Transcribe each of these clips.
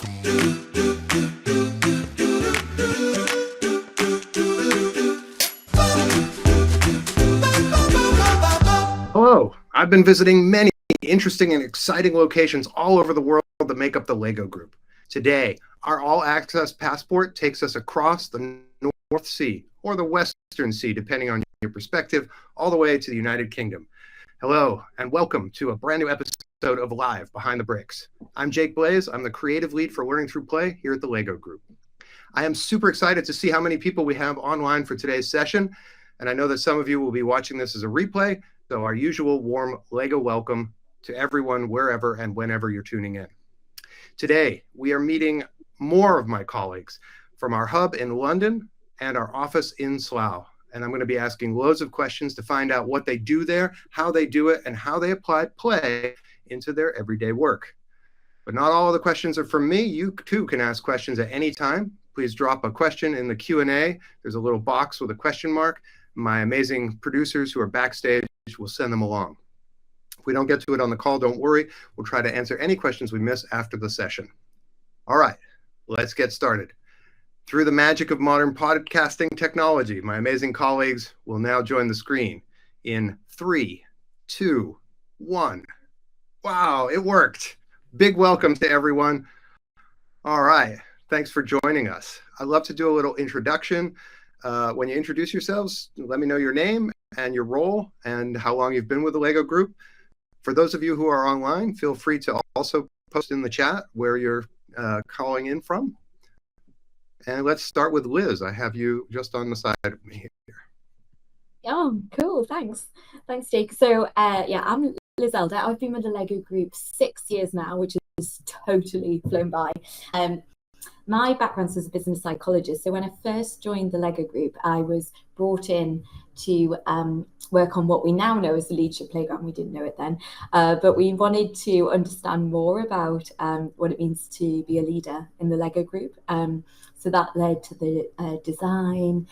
Hello, I've been visiting many interesting and exciting locations all over the world that make up the LEGO Group. Today, our all-access passport takes us across the North Sea, or the Western Sea, depending on your perspective, all the way to the United Kingdom. Hello, and welcome to a brand new episode of Live Behind the Bricks. I'm Jake Blaze. I'm the creative lead for Learning Through Play here at the LEGO Group. I am super excited to see how many people we have online for today's session, and I know that some of you will be watching this as a replay, so our usual warm LEGO welcome to everyone wherever and whenever you're tuning in. Today, we are meeting more of my colleagues from our hub in London and our office in Slough. And I'm going to be asking loads of questions to find out what they do there, how they do it, and how they apply play into their everyday work. But not all of the questions are from me. You too can ask questions at any time. Please drop a question in the Q&A. There's a little box with a question mark. My amazing producers who are backstage will send them along. If we don't get to it on the call, don't worry. We'll try to answer any questions we miss after the session. All right, let's get started. Through the magic of modern podcasting technology, my amazing colleagues will now join the screen in 3, 2, 1. Wow, it worked. Big welcome to everyone. All right, thanks for joining us. I'd love to do a little introduction. When you introduce yourselves, let me know your name and your role and how long you've been with the LEGO Group. For those of you who are online, feel free to also post in the chat where you're calling in from. And let's start with Liz. I have you just on the side of me here. Oh, cool. Thanks. Thanks, Jake. So, yeah, I'm Liz Elder. I've been with the LEGO Group 6 years now, which is totally flown by. My background is as a business psychologist. So when I first joined the LEGO Group, I was brought in to work on what we now know as the Leadership Playground. We didn't know it then, but we wanted to understand more about what it means to be a leader in the LEGO Group. So that led to the design,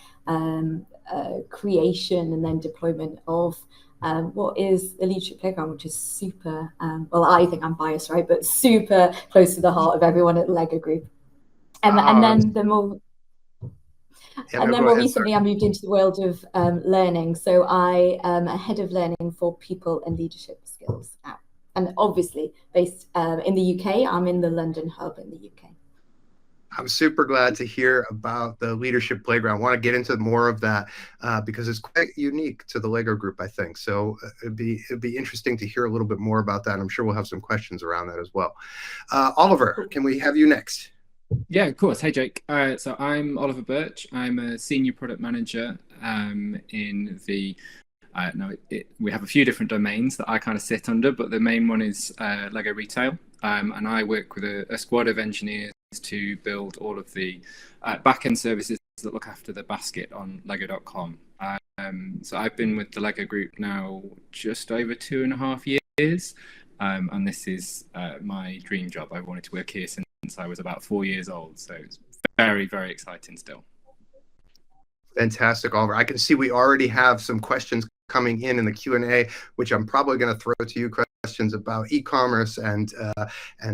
creation, and then deployment of what is the Leadership Playground, which is super, well, I think I'm biased, right, but super close to the heart of everyone at the LEGO Group. And then more recently, I moved into the world of learning. So I am a head of learning for people and leadership skills now. And obviously, based in the UK, I'm in the London hub in the UK. I'm super glad to hear about the Leadership Playground. I want to get into more of that because it's quite unique to the LEGO Group, I think. So it'd be interesting to hear a little bit more about that. I'm sure we'll have some questions around that as well. Oliver, can we have you next? Yeah, of course. Hey, Jake. So I'm Oliver Birch. I'm a senior product manager in the. We have a few different domains that I kind of sit under, but the main one is LEGO Retail, and I work with a squad of engineers to build all of the back-end services that look after the basket on Lego.com. So I've been with the LEGO Group now just over 2.5 years, and this is my dream job. I wanted to work here since I was about 4 years old, so it's very, very exciting still. Fantastic, Oliver. I can see we already have some questions coming in the Q&A, which I'm probably going to throw to you, questions about e-commerce and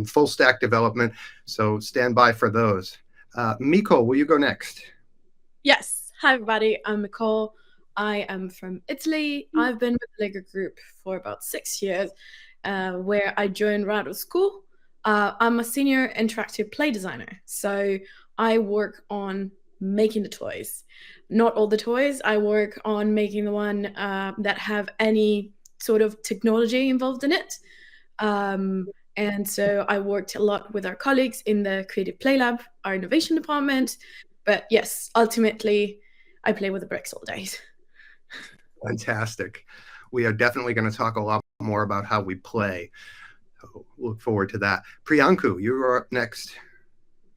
full stack development. So stand by for those. Miko, will you go next? Yes. Hi, everybody. I'm Nicole. I am from Italy. I've been with the LEGO Group for about 6 years, where I joined right out of school. I'm a senior interactive play designer, so I work on making the toys. Not all the toys. I work on making the one that have any sort of technology involved in it. And so I worked a lot with our colleagues in the Creative Play Lab, our innovation department. But yes, ultimately, I play with the bricks all day. Fantastic. We are definitely going to talk a lot more about how we play. So look forward to that. Priyanku, you are up next.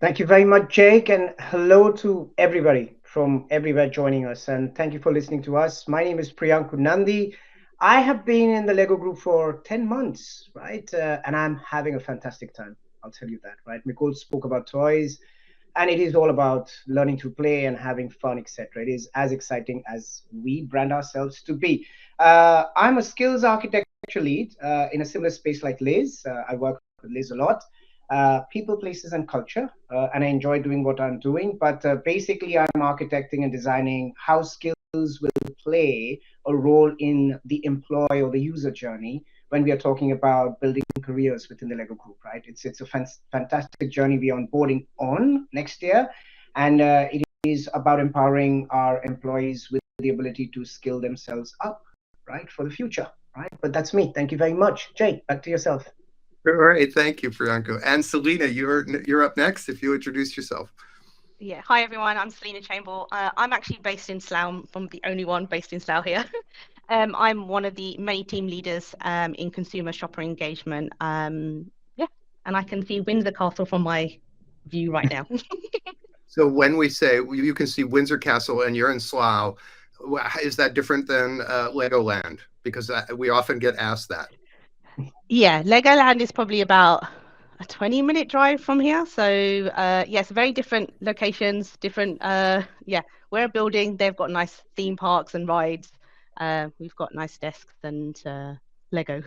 Thank you very much, Jake, and hello to everybody from everywhere joining us, and thank you for listening to us. My name is Priyanku Nandi. I have been in the LEGO Group for 10 months, right? And I'm having a fantastic time. I'll tell you that, right? Nicole spoke about toys, and it is all about learning to play and having fun, etc. It is as exciting as we brand ourselves to be. I'm a skills architecture lead in a similar space like Liz. I work with Liz a lot. people, places, and culture. And I enjoy doing what I'm doing. But basically, I'm architecting and designing how skills will play a role in the employee or the user journey when we are talking about building careers within the Lego Group, right? It's a fantastic journey we are onboarding on next year. And it is about empowering our employees with the ability to skill themselves up, right, for the future, right? But that's me. Thank you very much. Jake, back to yourself. All right, thank you, Priyanka. And Selena, you're up next. If you introduce yourself. Yeah, hi everyone. I'm Selena Chamberlain. I'm actually based in Slough. I'm the only one based in Slough here. I'm one of the many team leaders in consumer shopper engagement. Yeah, and I can see Windsor Castle from my view right now. So when we say you can see Windsor Castle and you're in Slough, is that different than Legoland? Because we often get asked that. Yeah, Legoland is probably about a 20-minute drive from here. So yes, very different locations, different. Yeah, we're a building. They've got nice theme parks and rides. We've got nice desks and Lego.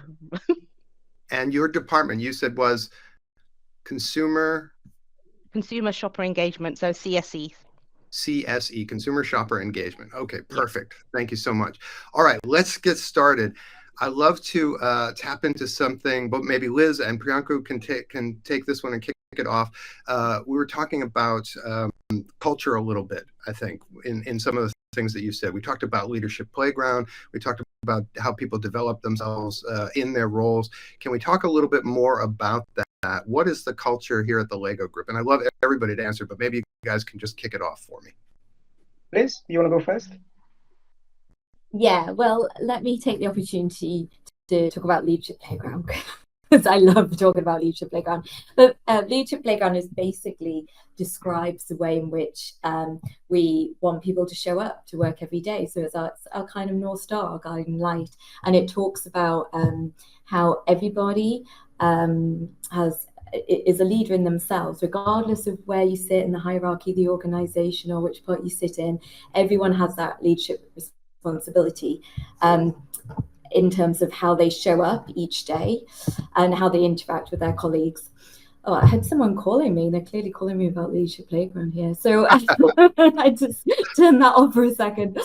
And your department, you said, was consumer shopper engagement, so CSE. CSE, consumer shopper engagement. Okay, perfect. Thank you so much. All right, let's get started. I love to tap into something, but maybe Liz and Priyanka can take this one and kick it off. We were talking about culture a little bit, I think, in some of the things that you said. We talked about Leadership Playground. We talked about how people develop themselves in their roles. Can we talk a little bit more about that? What is the culture here at the Lego Group? And I love everybody to answer, but maybe you guys can just kick it off for me. Liz, you want to go first? Yeah, well, let me take the opportunity to talk about Leadership Playground because I love talking about Leadership Playground. But Leadership Playground is basically describes the way in which we want people to show up to work every day. So it's our kind of North Star, our guiding light. And it talks about how everybody is a leader in themselves, regardless of where you sit in the hierarchy of the organization or which part you sit in. Everyone has that leadership responsibility in terms of how they show up each day and how they interact with their colleagues. Oh, I had someone calling me. They're clearly calling me about Leadership Playground here. So I just turned that off for a second.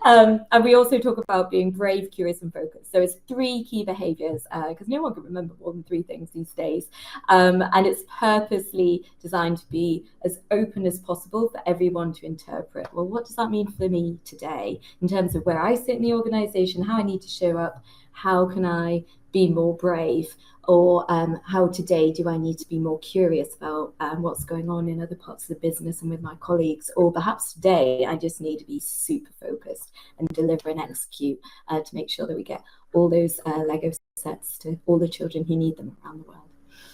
And we also talk about being brave, curious, and focused. So it's 3 key behaviors because no one can remember more than 3 things these days. And it's purposely designed to be as open as possible for everyone to interpret. Well, what does that mean for me today in terms of where I sit in the organization, how I need to show up, how can I be more brave, or how today do I need to be more curious about what's going on in other parts of the business and with my colleagues, or perhaps today I just need to be super focused and deliver and execute to make sure that we get all those Lego sets to all the children who need them around the world.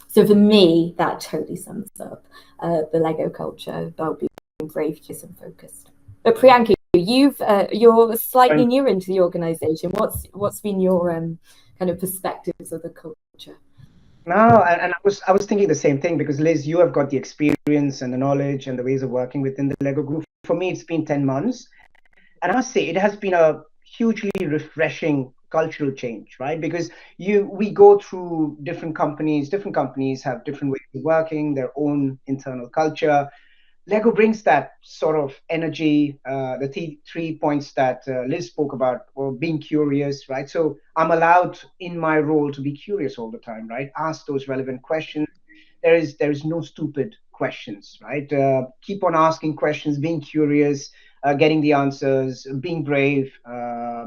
So for me, that totally sums up the Lego culture about being brave, curious, and focused. But Priyanka, you're slightly newer into the organization. What's been your kind of perspectives of the culture? No, and I was thinking the same thing because Liz, you have got the experience and the knowledge and the ways of working within the Lego Group. For me, it's been 10 months. And I must say, it has been a hugely refreshing cultural change, right? Because we go through different companies have different ways of working, their own internal culture. Lego brings that sort of energy, the 3 points that Liz spoke about, or being curious, right? So I'm allowed in my role to be curious all the time, right? Ask those relevant questions. There is no stupid questions, right? Keep on asking questions, being curious, getting the answers, being brave,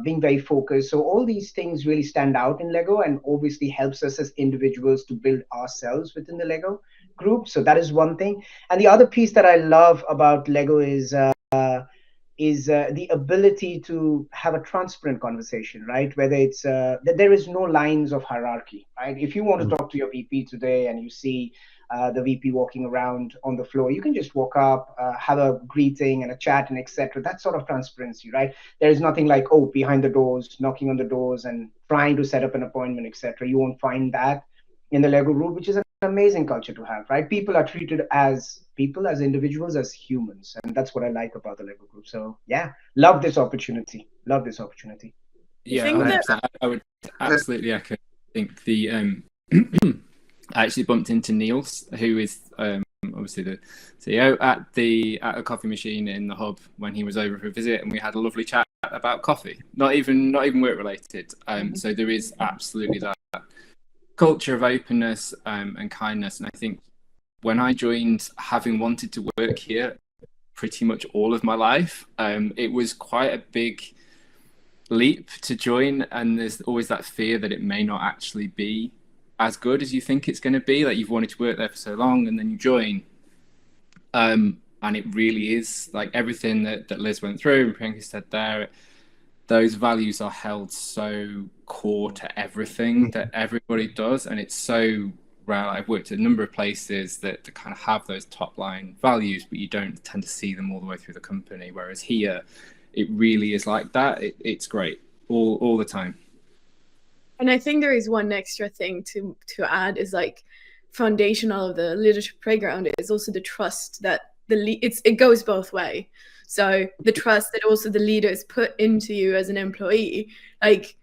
being very focused. So all these things really stand out in Lego and obviously helps us as individuals to build ourselves within the Lego Group. So that is one thing. And the other piece that I love about Lego is the ability to have a transparent conversation, right? Whether it's that there is no lines of hierarchy, right? If you want to talk to your VP today and you see the VP walking around on the floor, you can just walk up, have a greeting and a chat and etc. That sort of transparency, right? There is nothing like, oh, behind the doors, knocking on the doors and trying to set up an appointment, etc. You won't find that in the Lego Group, which is an amazing culture to have, right? People are treated as people, as individuals, as humans. And that's what I like about the Lego Group. So yeah, love this opportunity. Yeah, I would absolutely echo. I think the I actually bumped into Niels, who is obviously the CEO, at a coffee machine in the hub when he was over for a visit, and we had a lovely chat about coffee. Not even work related. So there is absolutely that culture of openness and kindness. And I think when I joined, having wanted to work here pretty much all of my life, it was quite a big leap to join, and there's always that fear that it may not actually be as good as you think it's going to be. Like, you've wanted to work there for so long, and then you join, and it really is like everything that Liz went through and Priyanka said there. Those values are held so core to everything that everybody does, and it's so rare. I've worked at a number of places that kind of have those top line values, but you don't tend to see them all the way through the company. Whereas here, it really is like that. It's great all the time. And I think there is one extra thing to add is like foundational of the leadership playground is also the trust that it goes both way. So the trust that also the leaders put into you as an employee. Like,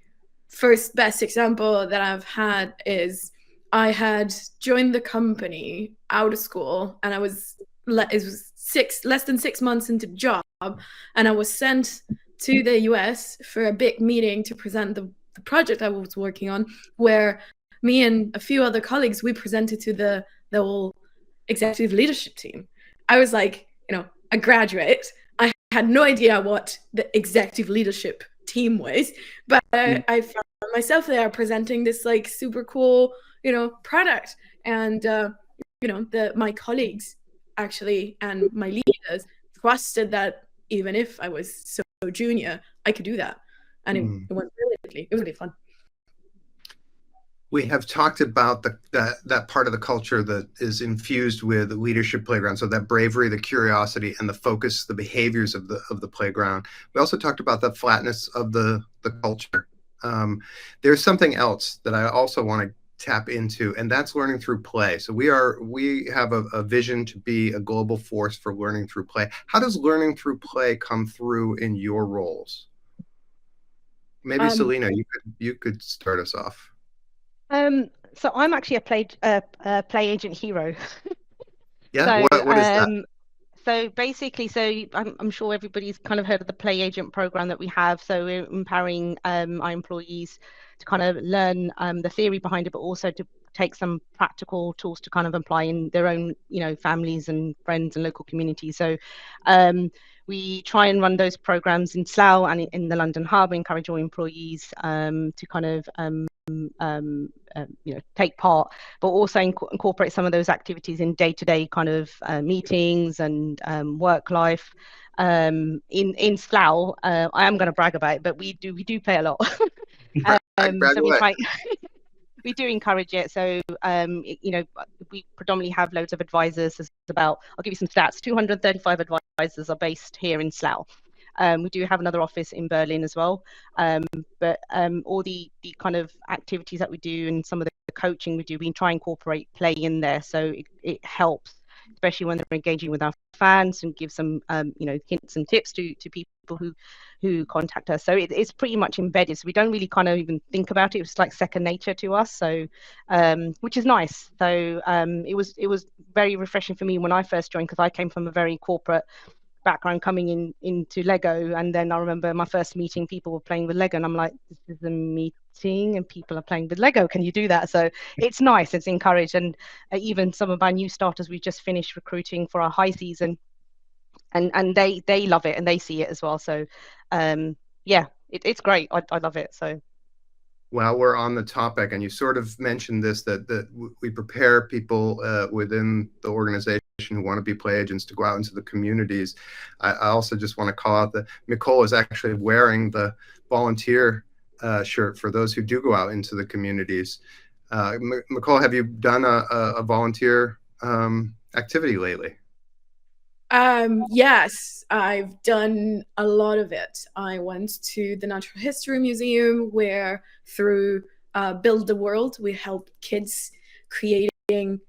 first best example that I've had is I had joined the company out of school, and it was less than 6 months into the job, and I was sent to the US for a big meeting to present the project I was working on, where me and a few other colleagues, we presented to the whole executive leadership team. I was like, a graduate. I had no idea what the executive leadership team was, but I found myself there presenting this like super cool, product. And, my colleagues actually and my leaders trusted that even if I was so junior, I could do that. And it went brilliantly. It was really fun. We have talked about that part of the culture that is infused with the leadership playground. So that bravery, the curiosity, and the focus, the behaviors of the playground. We also talked about the flatness of the culture. There's something else that I also want to tap into, and that's learning through play. So we have a vision to be a global force for learning through play. How does learning through play come through in your roles? Maybe Selena, you could start us off. So I'm actually a play agent hero. Yeah, so, what is that? So basically, I'm sure everybody's kind of heard of the Play Agent program that we have. So we're empowering our employees to kind of learn the theory behind it, but also to take some practical tools to kind of apply in their own, families and friends and local communities. So we try and run those programs in Slough and in the London Hub, encourage all employees to kind of take part, but also incorporate some of those activities in day-to-day kind of meetings and work life. In Slough, I am going to brag about it, but we do play a lot. So we do encourage it. So we predominantly have loads of advisors. I'll give you some stats. 235 advisors are based here in Slough. We do have another office in Berlin as well. But all the kind of activities that we do and some of the coaching we do, we try and incorporate play in there. So it helps, especially when they're engaging with our fans, and give some hints and tips to people who contact us. So it's pretty much embedded. So we don't really kind of even think about it. It's like second nature to us. So which is nice. So it was very refreshing for me when I first joined, because I came from a very corporate background coming into Lego, and then I remember my first meeting, people were playing with Lego, and I'm like, this is a meeting and people are playing with Lego, can you do that? So it's nice, it's encouraged. And even some of our new starters, we just finished recruiting for our high season, and they love it and they see it as well. So it's great. I love it. So while we're on the topic, and you sort of mentioned this, that we prepare people within the organization who want to be play agents to go out into the communities. I also just want to call out that Nicole is actually wearing the volunteer shirt for those who do go out into the communities. Nicole, have you done a volunteer activity lately? Yes, I've done a lot of it. I went to the Natural History Museum, where through Build the World, we help kids creating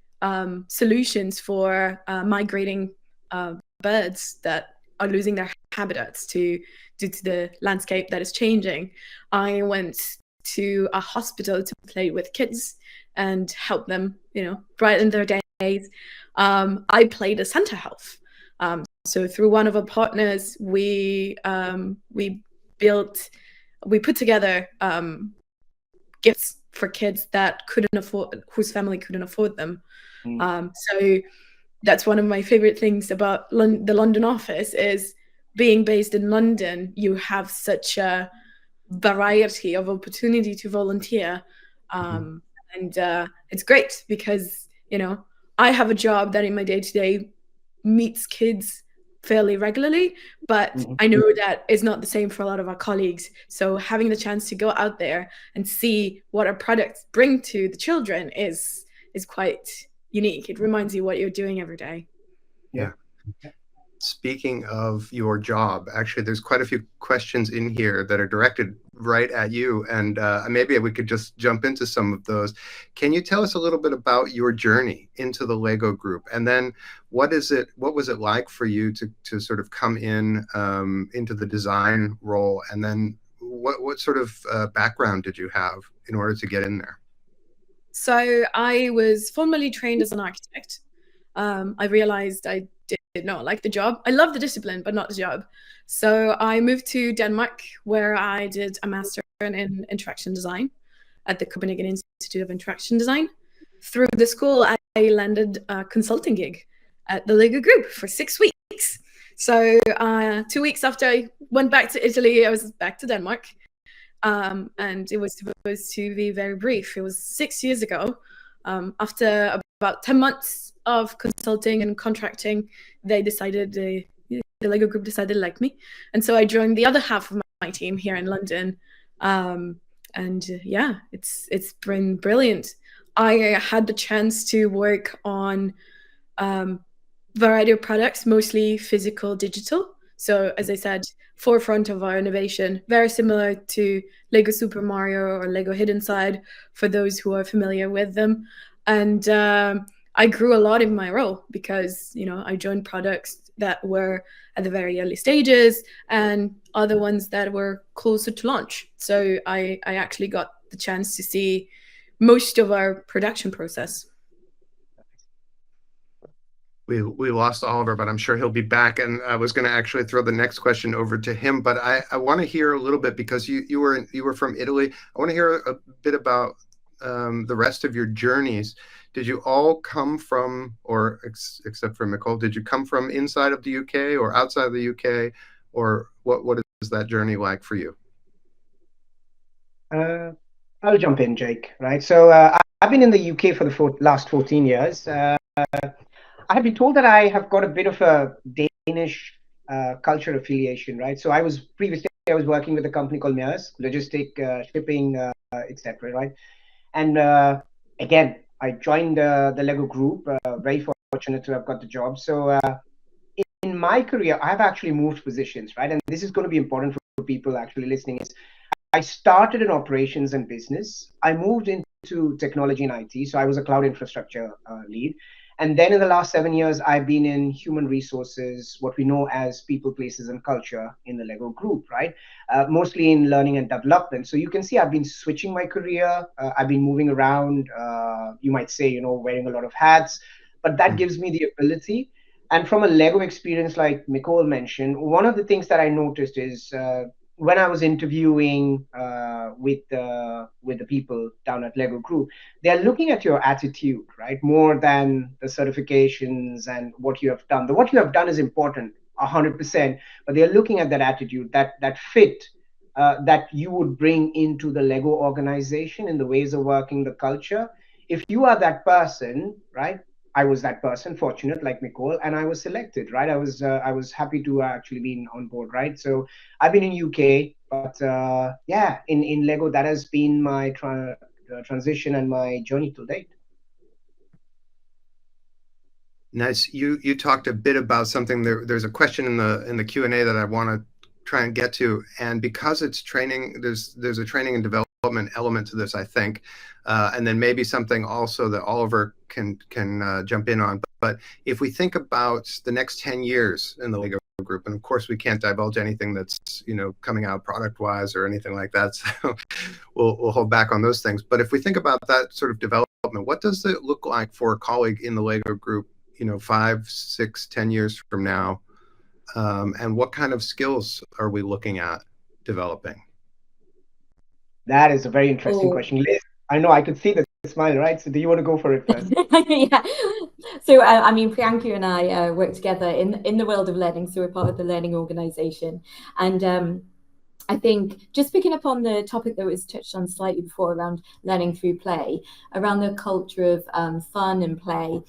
solutions for migrating birds that are losing their habitats due to the landscape that is changing. I went to a hospital to play with kids and help them, brighten their days. I played a Santa Health. So through one of our partners, we put together gifts for kids that whose family couldn't afford them. So that's one of my favorite things about the London office is being based in London. You have such a variety of opportunity to volunteer, and it's great because I have a job that in my day-to-day meets kids fairly regularly, but I know that is not the same for a lot of our colleagues. So having the chance to go out there and see what our products bring to the children is quite unique. It reminds you what you're doing every day. Yeah. Speaking of your job, actually, there's quite a few questions in here that are directed right at you, and maybe we could just jump into some of those. Can you tell us a little bit about your journey into the LEGO Group, and then what was it like for you to sort of come in into the design role, and then what sort of background did you have in order to get in there? So I was formally trained as an architect. I realized I did not like the job. I love the discipline, but not the job. So I moved to Denmark, where I did a master in interaction design at the Copenhagen Institute of Interaction Design. Through the school, I landed a consulting gig at the LEGO Group for 6 weeks. So 2 weeks after I went back to Italy, I was back to Denmark. And it was supposed to be very brief. It was 6 years ago. After about 10 months of consulting and contracting, they decided, the LEGO Group decided to like me. And so I joined the other half of my team here in London. It's been brilliant. I had the chance to work on variety of products, mostly physical, digital. So as I said, forefront of our innovation, very similar to Lego Super Mario or Lego Hidden Side, for those who are familiar with them. And I grew a lot in my role because, I joined products that were at the very early stages and other ones that were closer to launch. So I actually got the chance to see most of our production process. We lost Oliver, but I'm sure he'll be back. And I was going to actually throw the next question over to him, but I want to hear a little bit, because you were from Italy. I want to hear a bit about the rest of your journeys. Did you all come from, or except for Nicole, did you come from inside of the UK or outside of the UK, or what is that journey like for you? I'll jump in, Jake. Right. So I've been in the UK for the last 14 years. I have been told that I have got a bit of a Danish culture affiliation, right? So I was working with a company called Maersk, logistic, shipping, etc., right? And again, I joined the LEGO Group. Very fortunate to have got the job. So in my career, I've actually moved positions, right? And this is going to be important for people actually listening. Is I started in operations and business. I moved into technology and IT. So I was a cloud infrastructure lead. And then in the last 7 years, I've been in human resources, what we know as people, places, and culture in the LEGO Group, right? Mostly in learning and development. So you can see I've been switching my career. I've been moving around, you might say, wearing a lot of hats, but that gives me the ability. And from a LEGO experience, like Nicole mentioned, one of the things that I noticed is when I was interviewing with the people down at LEGO Group, they're looking at your attitude, right? More than the certifications and what you have done. What you have done is important, 100%, but they're looking at that attitude, that fit that you would bring into the LEGO organization in the ways of working, the culture. If you are that person, right? I was that person, fortunate like Nicole, and I was selected, right? I was happy to actually be on board, right? So I've been in UK, but in LEGO, that has been my transition and my journey to date. Nice. You talked a bit about something. There's a question in the Q&A that I want to try and get to, and because it's training, there's a training and development element to this, I think, and then maybe something also that Oliver can jump in on. But if we think about the next 10 years in the LEGO Group, and of course we can't divulge anything that's coming out product wise or anything like that, so we'll hold back on those things. But if we think about that sort of development development. What does it look like for a colleague in the Lego group, 5, 6, 10 years from now? And what kind of skills are we looking at developing? That is a very interesting question. Liz, I know I could see the smile, right? So do you want to go for it first? Yeah. So, I mean, Priyanka and I work together in the world of learning. So we're part of the learning organization. And I think just picking up on the topic that was touched on slightly before around learning through play, around the culture of fun and play,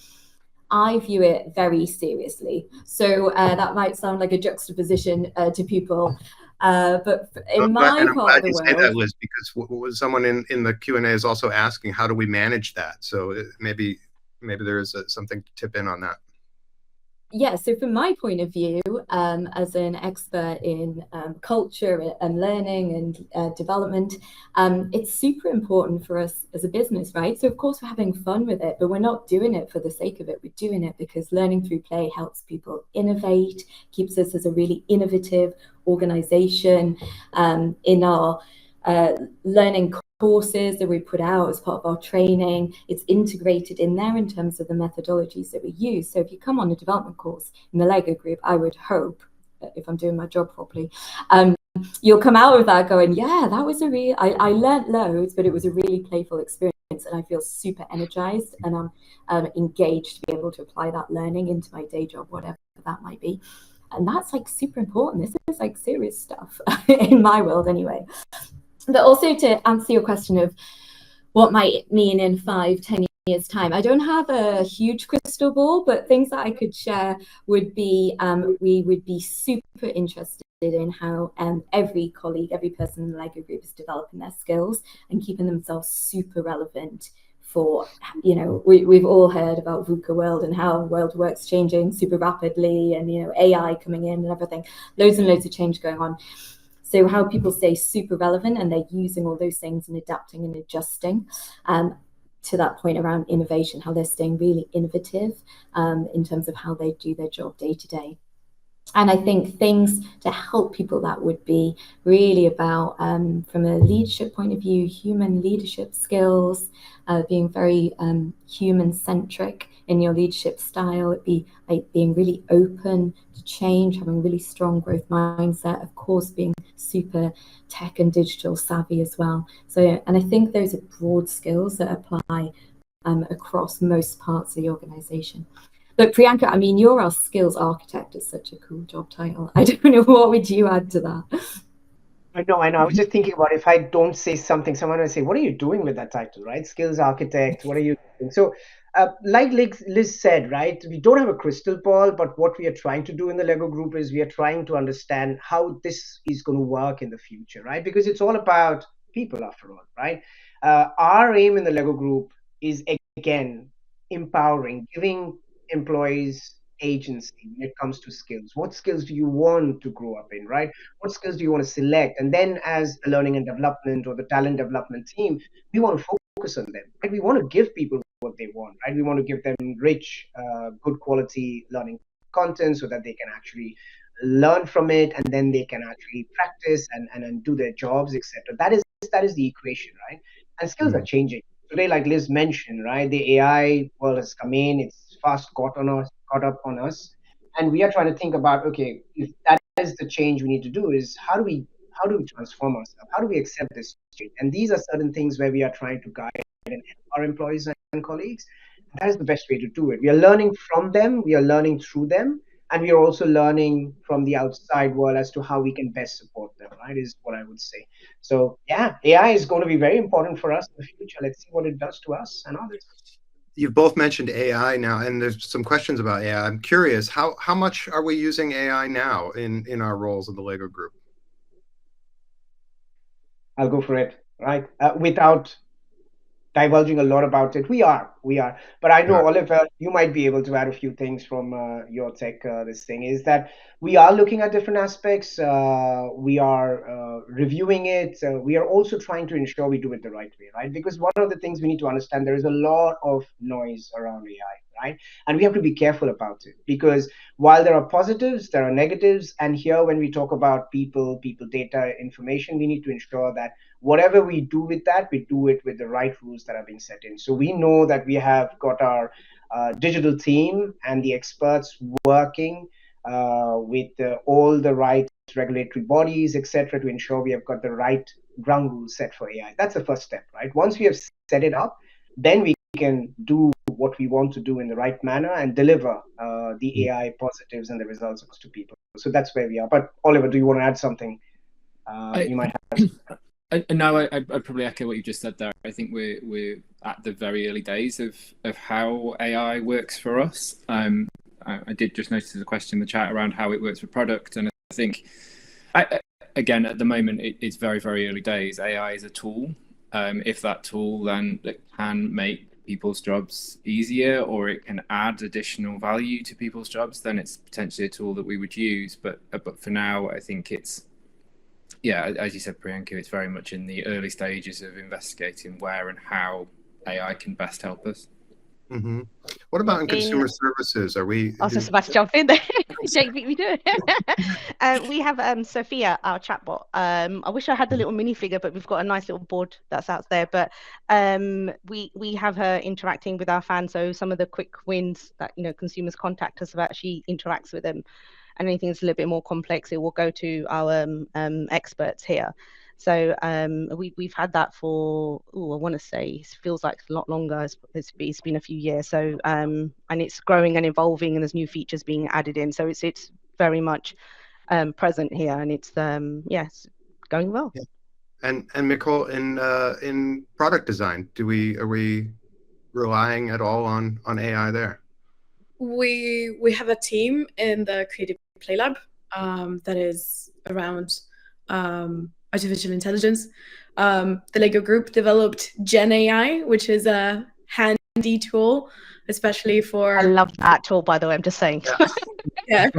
I view it very seriously. So that might sound like a juxtaposition to people. But in my part of the world, say that, Liz, because someone in the Q&A is also asking, how do we manage that? So maybe there is something to tip in on that. Yeah, so from my point of view, as an expert in culture and learning and development, it's super important for us as a business, right? So of course we're having fun with it, but we're not doing it for the sake of it. We're doing it because learning through play helps people innovate, keeps us as a really innovative organization in our learning courses that we put out as part of our training. It's integrated in there in terms of the methodologies that we use. So if you come on a development course in the Lego group, I would hope, if I'm doing my job properly, you'll come out of that going, yeah, that was I learned loads, but it was a really playful experience, and I feel super energized, and I'm engaged to be able to apply that learning into my day job, whatever that might be. And that's like super important. This is like serious stuff in my world anyway. But also to answer your question of what might it mean in 5, 10 years time, I don't have a huge crystal ball, but things that I could share would be, we would be super interested in how every colleague, every person in the Lego group is developing their skills and keeping themselves super relevant for, we've all heard about VUCA world and how world work's changing super rapidly, and, AI coming in and everything, loads and loads of change going on. So how people stay super relevant, and they're using all those things and adapting and adjusting to that point around innovation, how they're staying really innovative in terms of how they do their job day to day. And I think things to help people that would be really about, from a leadership point of view, human leadership skills, being very human-centric in your leadership style. It'd be like being really open to change, having really strong growth mindset, of course, being super tech and digital savvy as well. So, and I think those are broad skills that apply across most parts of the organization. But Priyanka, I mean, you're our skills architect. It's such a cool job title. I don't know, what would you add to that? I know. I was just thinking about if I don't say something, someone will say, what are you doing with that title, right? Skills architect, what are you doing? So like Liz said, right, we don't have a crystal ball, but what we are trying to do in the Lego group is we are trying to understand how this is going to work in the future, right? Because it's all about people after all, right? Our aim in the Lego group is, again, empowering, giving employees agency when it comes to skills. What skills do you want to grow up in, right? What skills do you want to select? And then as the learning and development or the talent development team, we want to focus on them, right? We want to give people what they want, right? We want to give them rich, good quality learning content so that they can actually learn from it, and then they can actually practice and do their jobs, etc. That is the equation, right? And skills are changing. Today, like Liz mentioned, right, the AI world has come in, it's fast caught up on us. And we are trying to think about, okay, if that is the change we need to do, is how do we transform ourselves? How do we accept this change? And these are certain things where we are trying to guide and help our employees and colleagues. That is the best way to do it. We are learning from them, we are learning through them, and we are also learning from the outside world as to how we can best support them, right, is what I would say. So yeah, AI is going to be very important for us in the future. Let's see what it does to us and others. You've both mentioned AI now, and there's some questions about AI. I'm curious, how much are we using AI now in our roles in the Lego group? I'll go for it, right? Without divulging a lot about it, we are. But I know, Oliver, you might be able to add a few things from your tech. This thing is that we are looking at different aspects. We are reviewing it. We are also trying to ensure we do it the right way, right? Because one of the things we need to understand, there is a lot of noise around AI, right? And we have to be careful about it, because while there are positives, there are negatives. And here, when we talk about people data, information, we need to ensure that whatever we do with that, we do it with the right rules that are being set in. So we know that we have got our digital team and the experts working with all the right regulatory bodies, etc., to ensure we have got the right ground rules set for AI. That's the first step, right? Once we have set it up, then we can do what we want to do in the right manner and deliver the AI positives and the results to people. So that's where we are. But Oliver, do you want to add something? You might have. No, I'd probably echo what you just said there. I think we're at the very early days of how AI works for us. I did just notice a question in the chat around how it works for product, and I think, again, at the moment, it's very, very early days. AI is a tool. If that tool then can make people's jobs easier, or it can add additional value to people's jobs, then it's potentially a tool that we would use. But for now, I think it's, yeah, as you said, Priyanka, it's very much in the early stages of investigating where and how AI can best help us. Mm-hmm. What about in consumer services? Are we? I was just about to jump in there. Jake beat me to it. We have Sophia, our chatbot. I wish I had the little minifigure, but we've got a nice little board that's out there. But we have her interacting with our fans. So some of the quick wins that consumers contact us about, she interacts with them. And anything that's a little bit more complex, it will go to our experts here. So we've had that for, I want to say, it feels like a lot longer. It's been a few years. So and it's growing and evolving, and there's new features being added in. So it's very much present here, and it's it's going well. Yeah. And Nicole, in product design, are we relying at all on AI there? We have a team in the Creative Play Lab that is around artificial intelligence. The Lego Group developed Gen AI, which is a handy tool, especially for. I love that tool, by the way. I'm just saying. Yeah.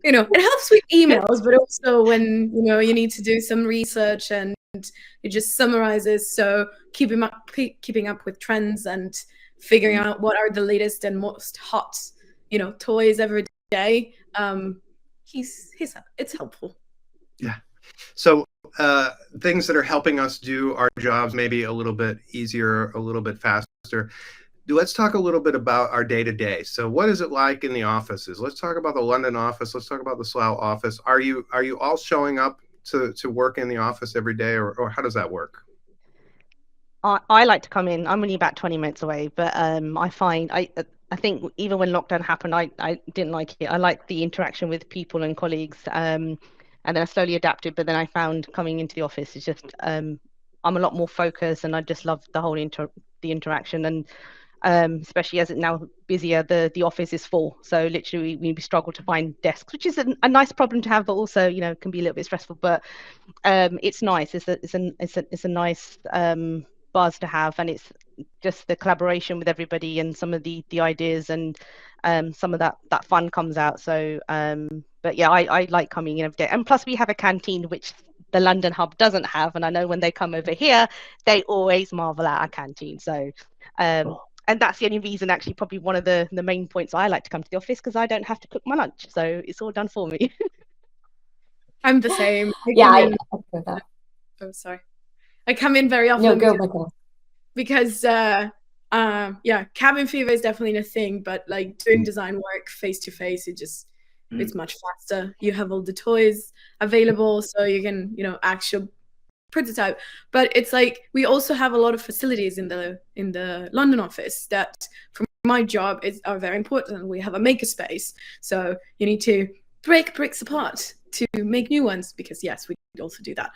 It helps with emails, but also when you need to do some research, and it just summarizes. So keeping up with trends and figuring out what are the latest and most hot, toys every day. It's helpful. Yeah. So things that are helping us do our jobs maybe a little bit easier, a little bit faster. Let's talk a little bit about our day-to-day. So what is it like in the offices? Let's talk about the London office. Let's talk about the Slough office. Are you all showing up to work in the office every day, or how does that work? I like to come in. I'm only about 20 minutes away, but I find I think even when lockdown happened, I didn't like it. I like the interaction with people and colleagues, and then I slowly adapted. But then I found coming into the office is just I'm a lot more focused, and I just love the whole the interaction. And especially as it's now busier, the office is full. So literally we struggle to find desks, which is a nice problem to have, but also can be a little bit stressful. But it's nice. It's a nice buzz to have, and it's just the collaboration with everybody and some of the ideas, and some of that fun comes out. So but yeah, I like coming in every day. And plus we have a canteen which the London hub doesn't have, and I know when they come over here they always marvel at our canteen. So and that's the only reason, actually, probably one of the main points I like to come to the office, because I don't have to cook my lunch, so it's all done for me. I'm the same. Sorry. I come in very often. No, go Michael. Because cabin fever is definitely a thing, but like doing design work face to face, it's much faster. You have all the toys available, so you can actual prototype. But it's like we also have a lot of facilities in the London office that, for my job, are very important. We have a makerspace, so you need to break bricks apart to make new ones, because yes, we also do that.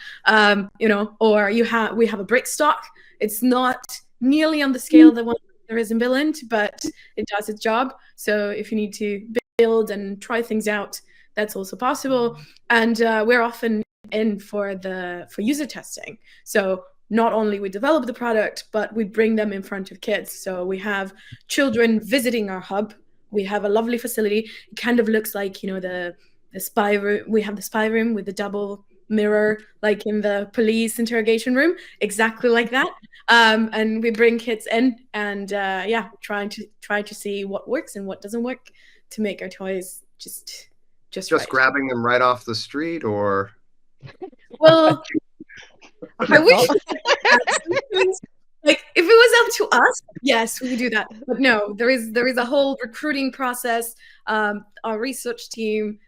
Or we have a brick stock. It's not nearly on the scale that one there is in Billund, but it does its job. So if you need to build and try things out, that's also possible. And we're often in for user testing. So not only we develop the product, but we bring them in front of kids. So we have children visiting our hub. We have a lovely facility. It kind of looks like the spy room. We have the spy room with the double mirror, like in the police interrogation room, exactly like that. And we bring kids in and trying to see what works and what doesn't work to make our toys just Just right. grabbing them right off the street, or Well, I wish not. like if it was up to us, yes, we could do that. But no, there is a whole recruiting process. Our research team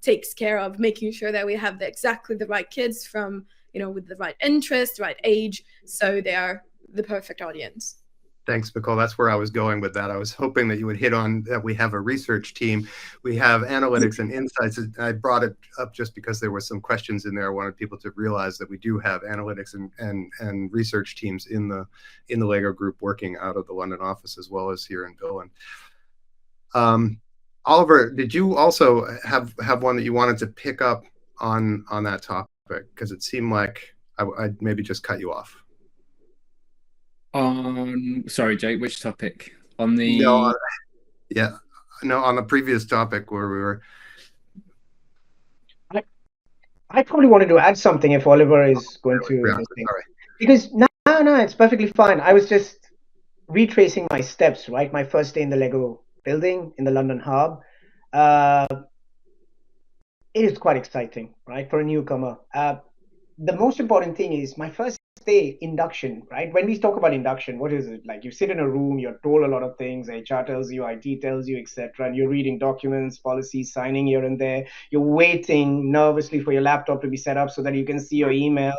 takes care of making sure that we have exactly the right kids from, with the right interest, right age, so they are the perfect audience. Thanks, Nicole. That's where I was going with that. I was hoping that you would hit on that. We have a research team, we have analytics and insights. I brought it up just because there were some questions in there. I wanted people to realize that we do have analytics and research teams in the Lego group working out of the London office as well as here in Billund. Oliver, did you also have one that you wanted to pick up on that topic? Because it seemed like I'd maybe just cut you off. Sorry, Jake, which topic? On the on the previous topic where we were. I probably wanted to add something if Oliver is going to. Sorry. Because no, it's perfectly fine. I was just retracing my steps, right? My first day in the Lego building in the London hub. It is quite exciting, right, for a newcomer. The most important thing is my first day induction, right? When we talk about induction, what is it? Like you sit in a room, you're told a lot of things, HR tells you, IT tells you, etc. And you're reading documents, policies, signing here and there. You're waiting nervously for your laptop to be set up so that you can see your email.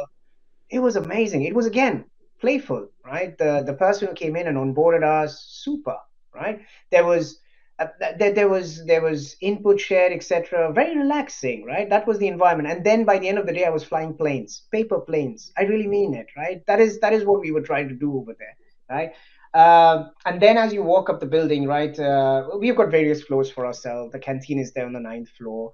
It was amazing. It was, again, playful, right? The person who came in and onboarded us, super, right? There was input shared, etc. Very relaxing, right? That was the environment. And then by the end of the day, I was flying planes, paper planes. I really mean it, right? That is what we were trying to do over there, right? And then as you walk up the building, right, we've got various floors for ourselves. The canteen is there on the 9th floor.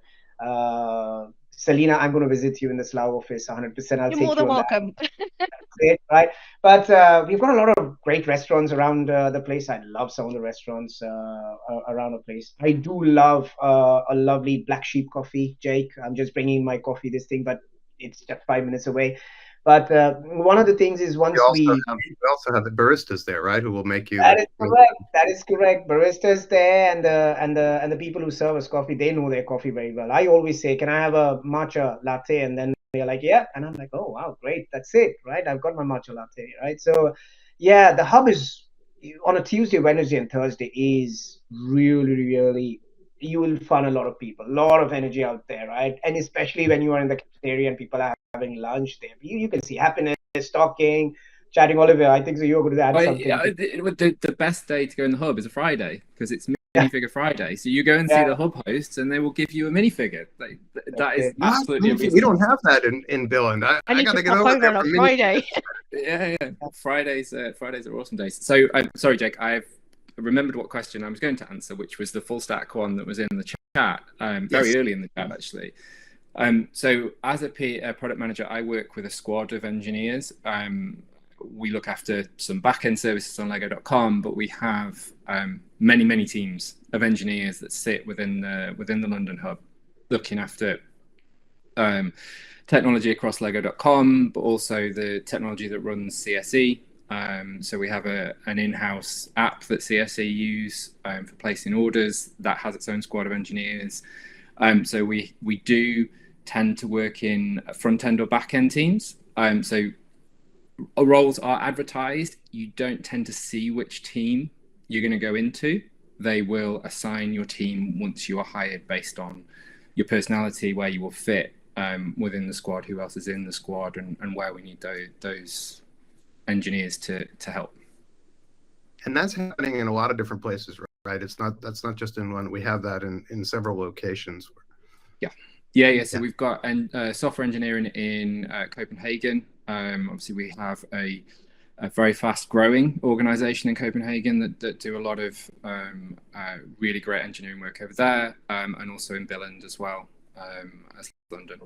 Selena, I'm going to visit you in the Slough office 100%. I'll You're take more than you on welcome. that. Right? But we've got a lot of great restaurants around the place. I love some of the restaurants around the place. I do love a lovely Black Sheep coffee, Jake. I'm just bringing my coffee, but it's just 5 minutes away. But one of the things is once we also have the baristas there, right? Who will make you. That is correct. That is correct. Baristas there and the people who serve us coffee, they know their coffee very well. I always say, "Can I have a matcha latte?" And then they're like, "Yeah." And I'm like, "Oh wow, great. That's it, right? I've got my matcha latte, right?" So, yeah, the hub is on a Tuesday, Wednesday, and Thursday is really. You will find a lot of people, a lot of energy out there, right? And especially when you are in the cafeteria and people are having lunch there, you can see happiness, talking, chatting. Oliver, I think so you're going to add something. The best day to go in the hub is a Friday because it's minifigure Friday. So you go and see the hub hosts and they will give you a minifigure. That is absolutely amazing. We don't have that in Billund. I got to get over there on Friday. Yeah. Fridays are awesome days. So sorry, Jake, I've remembered what question I was going to answer, which was the full stack one that was in the chat, very early in the chat actually. So as a product manager, I work with a squad of engineers. We look after some back-end services on Lego.com, but we have many teams of engineers that sit within the London hub, looking after technology across Lego.com, but also the technology that runs CSE. So we have an in-house app that CSE use for placing orders that has its own squad of engineers. So we do tend to work in front-end or back-end teams. So roles are advertised. You don't tend to see which team you're going to go into. They will assign your team once you are hired based on your personality, where you will fit within the squad, who else is in the squad, and where we need those engineers to help. And that's happening in a lot of different places, right? That's not just in one. We have that in several locations. Yeah. So we've got software engineering in Copenhagen. Obviously, we have a very fast-growing organization in Copenhagen that do a lot of really great engineering work over there, and also in Billund as well as London.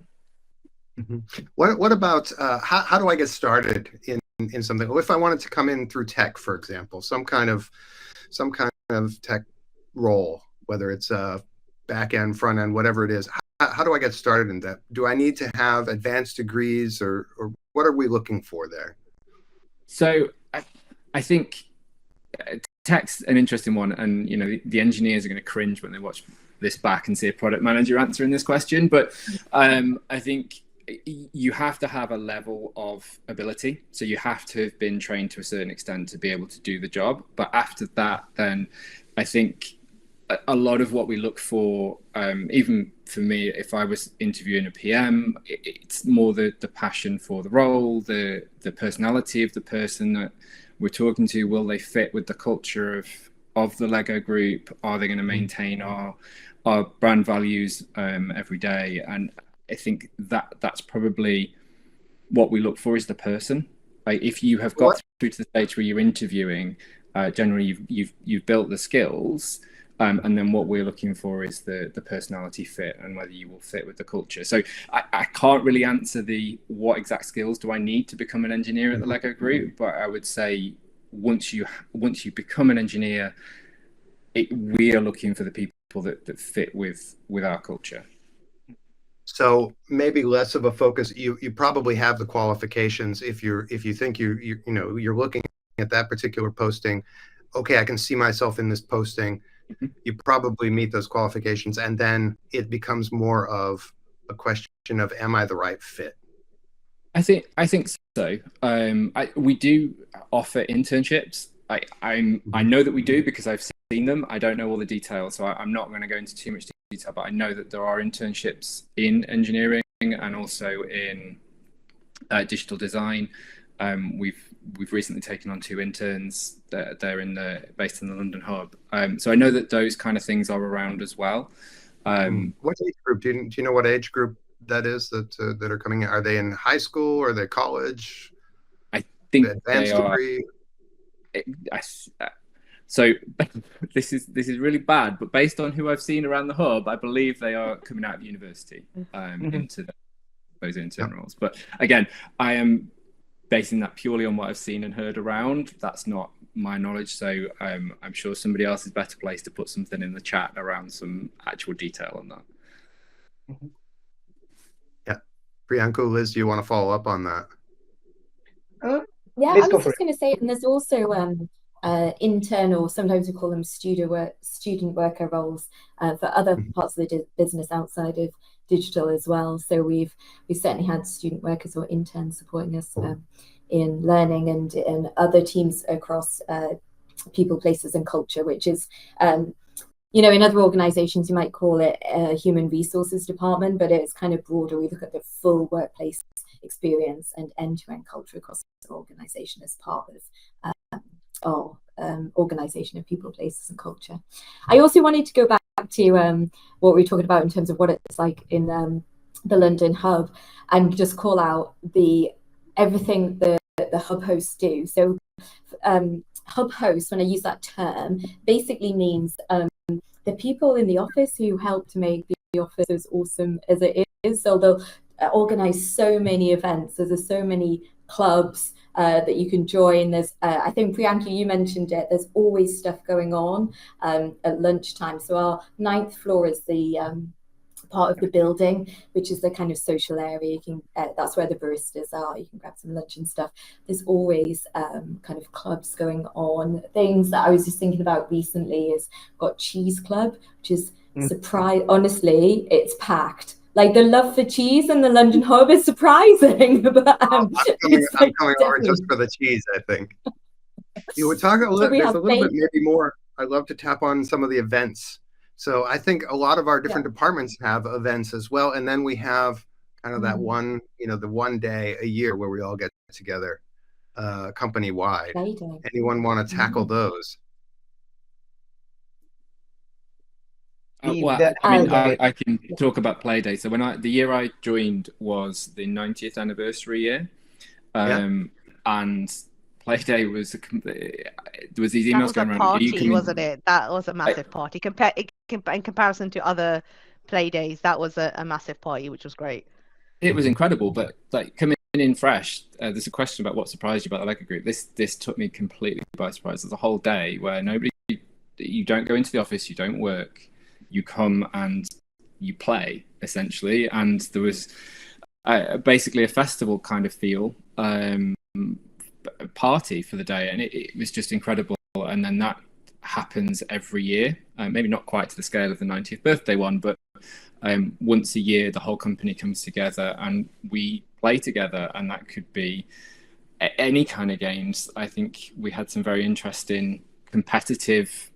Mm-hmm. What about how do I get started in something? Well, if I wanted to come in through tech, for example, some kind of tech role, whether it's back end, front end, whatever it is, how do I get started in that? Do I need to have advanced degrees, or what are we looking for there? So I think tech's an interesting one, and the engineers are going to cringe when they watch this back and see a product manager answering this question, but I think you have to have a level of ability. So you have to have been trained to a certain extent to be able to do the job. But after that, then I think a lot of what we look for, even for me, if I was interviewing a PM, it's more the passion for the role, the personality of the person that we're talking to. Will they fit with the culture of the Lego group? Are they going to maintain our brand values every day? And I think that's probably what we look for, is the person. Like, if you have got through to the stage where you're interviewing, generally you've built the skills, and then what we're looking for is the personality fit and whether you will fit with the culture. So I can't really answer what exact skills do I need to become an engineer at the Lego group, but I would say once you become an engineer, we are looking for the people that fit with our culture. So maybe less of a focus. You probably have the qualifications if you think you're looking at that particular posting. Okay, I can see myself in this posting. Mm-hmm. You probably meet those qualifications, and then it becomes more of a question of, am I the right fit? I think so. We do offer internships. I know that we do because I've seen them. I don't know all the details, so I'm not going to go into too much detail, but I know that there are internships in engineering and also in digital design. We've recently taken on 2 interns. They're based in the London hub. So I know that those kind of things are around as well. What age group? Do you know what age group that is that are coming in? Are they in high school or are they college? I think advanced they are. Degree? So this is really bad, but based on who I've seen around the hub, I believe they are coming out of university into those intern roles. But again, I am basing that purely on what I've seen and heard around. That's not my knowledge, so I'm sure somebody else is better placed to put something in the chat around some actual detail on that. Yeah, Priyanka, Liz, do you want to follow up on that? Yeah, I was just going to say, and there's also intern, or sometimes we call them student worker roles for other parts of the business outside of digital as well. So we've certainly had student workers or interns supporting us in learning and in other teams across people, places, and culture, which is in other organizations you might call it a human resources department, but it's kind of broader. We look at the full workplace experience and end-to-end culture across the organization as part of our organization of people, places, and culture. I also wanted to go back to what we were talking about in terms of what it's like in the London hub, and just call out everything the hub hosts do. So hub host, when I use that term, basically means the people in the office who help to make the office as awesome as it is. So they'll organize so many events. There's so many clubs that you can join. There's I think, Priyanka, you mentioned it, there's always stuff going on at lunchtime. So our 9th floor is the part of the building, which is the kind of social area. You can that's where the baristas are. You can grab some lunch and stuff. There's always kind of clubs going on. Things that I was just thinking about recently is got Cheese Club, which is surprise. Honestly, it's packed. Like, the love for cheese in the London hub is surprising. But I'm coming over just for the cheese, I think. You were talking a little, there's a little bit maybe more. I'd love to tap on some of the events. So I think a lot of our different departments have events as well. And then we have kind of that one, the one day a year where we all get together company-wide. Anyone want to tackle those? Well, I can talk about Playday. So the year I joined was the 90th anniversary year, and Playday was there was these emails going around. Party, wasn't it? That was a massive party. In comparison to other Playdays, that was a massive party, which was great. It was incredible, but like coming in fresh, there's a question about what surprised you about the Lego group. This took me completely by surprise. There's a whole day where you don't go into the office, you don't work. You come and you play, essentially, and there was basically a festival kind of feel, party for the day, and it was just incredible. And then that happens every year. Maybe not quite to the scale of the 90th birthday one, but once a year the whole company comes together and we play together, and that could be any kind of games. I think we had some very interesting competitive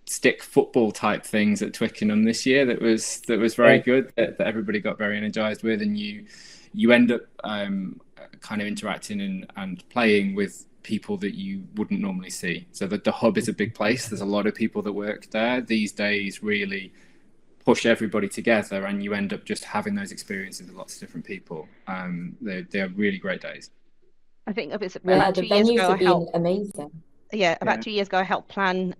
stick football type things at Twickenham this year that was very good, that everybody got very energized with, and you end up kind of interacting and playing with people that you wouldn't normally see. So the hub is a big place. There's a lot of people that work there. These days really push everybody together, and you end up just having those experiences with lots of different people. They're really great days. I think it's Yeah, about the 2 years venues ago. have been amazing. About 2 years ago, I helped plan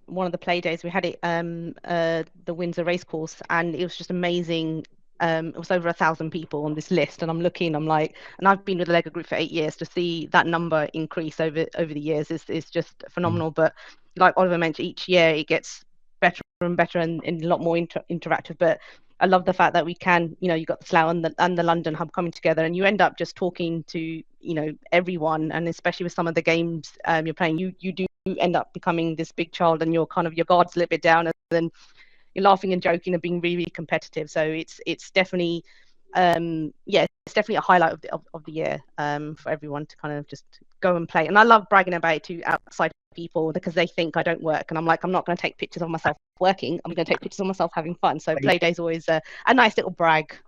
one of the play days. We had it the Windsor Racecourse, and it was just amazing. It was over 1,000 people on this list, and I'm looking, I'm like, and I've been with the Lego Group for 8 years. To see that number increase over the years is just phenomenal. But like Oliver mentioned, each year it gets better and better and a lot more interactive. But I love the fact that we can, you got the Slough and the London hub coming together, and you end up just talking to everyone, and especially with some of the games you're playing, you do end up becoming this big child, and your guard's a little bit down, and then you're laughing and joking and being really, really competitive. So it's definitely it's definitely a highlight of the year for everyone to kind of just go and play. And I love bragging about it to outside people, because they think I don't work, and I'm like, I'm not going to take pictures of myself working. I'm going to take pictures of myself having fun. So play day's always a nice little brag.